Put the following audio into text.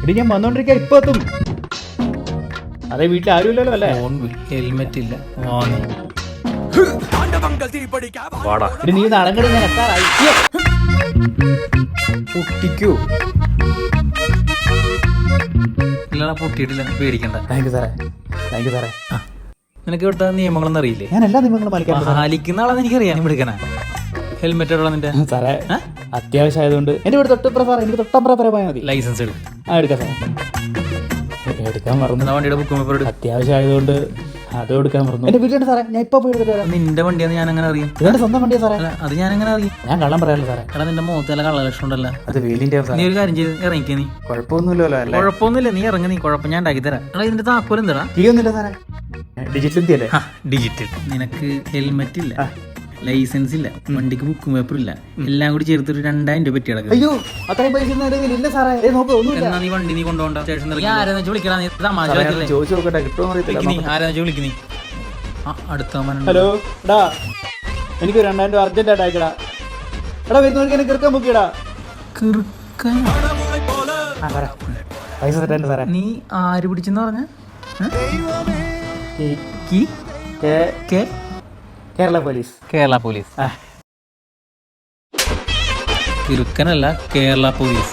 ഇത് ഞാൻ വന്നോണ്ടിരിക്കാൻ ഇപ്പൊ എത്തും. അതെ വീട്ടിൽ ആരുമില്ലല്ലോ അല്ലേ? ഹെൽമെറ്റ് ഇല്ല. ഇത് നീ നടങ്ങടി, ഞാൻ എത്താറായി. പൊട്ടിക്കോ? ഇല്ലടാ പൊട്ടിയിട്ടില്ല, പേടിക്കണ്ട. താങ്ക് യു സാറേ, താങ്ക് യു സാറേ. നിനക്ക് ഇവിടുത്തെ നിയമങ്ങളൊന്നും അറിയില്ലേ? ഞാൻ എല്ലാ നിയമങ്ങളും പാലിക്കുന്ന ആളാന്ന് എനിക്കറിയാം. എടുക്കണ ഹെൽമെറ്റ് എവിടെ നിന്റെ? സാറേ അത്യാവശ്യം ആയതുകൊണ്ട് എന്റെ ഇവിടെ തൊട്ടപ്പുറം സാറേ, എനിക്ക് തൊട്ടപ്പുറം വരെ പോയാൽ മതി. ലൈസൻസ് എടുക്കും. എടുക്കാം സാറേ. എടുക്കാൻ മറന്നു. വണ്ടിയുടെ ബുക്ക് അത്യാവശ്യം ആയതുകൊണ്ട് അത് എടുക്കാൻ മറന്നു. എന്റെ വീട്ടിലുണ്ട് സാറേ, ഞാൻ ഇപ്പൊ പോയി എടുത്തിട്ട് വരാം. നിന്റെ വണ്ടിയാന്ന് ഞാൻ അങ്ങനെ അറിയും? ഇതെന്റെ സ്വന്തം വണ്ടിയാ സാറേ. അത് ഞാൻ അങ്ങനെ അറിയും? ഞാൻ കള്ളം പറയാലോ സാറേ. എടാ നിന്റെ മുഖത്ത് നല്ല കള്ള ലക്ഷണം ഉണ്ടല്ലോ. അത് വീലിന്റെ. നീ ഒരു കാര്യം ചെയ്ത് ഇറങ്ങിക്കേ. നീ കുഴപ്പമൊന്നുമില്ലല്ലോ അല്ലേ? കുഴപ്പമൊന്നുമില്ല, നീ ഇറങ്ങി. നീ കുഴപ്പം ഞാൻ ഉണ്ടാക്കി തരാം. എടാ ഇതിന്റെ താക്കോൽ എന്താ? കീയൊന്നുമില്ല സാറേ, ഡിജിറ്റൽ ഇന്ത്യ അല്ലേ? ഡിജിറ്റൽ. നിനക്ക് ഹെൽമെറ്റ് ഇല്ല, ലൈസൻസ് ഇല്ല, വണ്ടിക്ക് ബുക്കും പേപ്പർ ഇല്ല, എല്ലാം കൂടി ചേർത്തൊരു 2000 രൂപ പറ്റി കിടക്കും. അയ്യോ അത്രയും പൈസ ഇല്ല സാറേ. എന്നാ നീ വണ്ടി നീ കൊണ്ടുപോകണ്ട. സ്റ്റേഷനിൽ ആരാന്ന് വെച്ച് വിളിക്കടാ. നീ തമാശ ചോദിച്ചു നോക്കട്ടെ, കിട്ടുമോ അറിയത്തില്ല. ആരാന്ന് വെച്ച് വിളിക്കുന്നീ. അടുത്ത ഹലോ എടാ, എനിക്ക് 2000 രൂപ അർജന്റ് ആയിട്ട് അയക്കടാ. എടാ വരുന്നവർക്ക് എന്നെ കിറുക്കാൻ ബുക്കിടാ. പൈസ സെറ്റ് സാറേ. നീ ആര് പിടിച്ചെന്ന് പറഞ്ഞ? കേരള പോലീസ്. കേരള പോലീസ്. കിറുക്കനല്ല, കേരള പോലീസ്.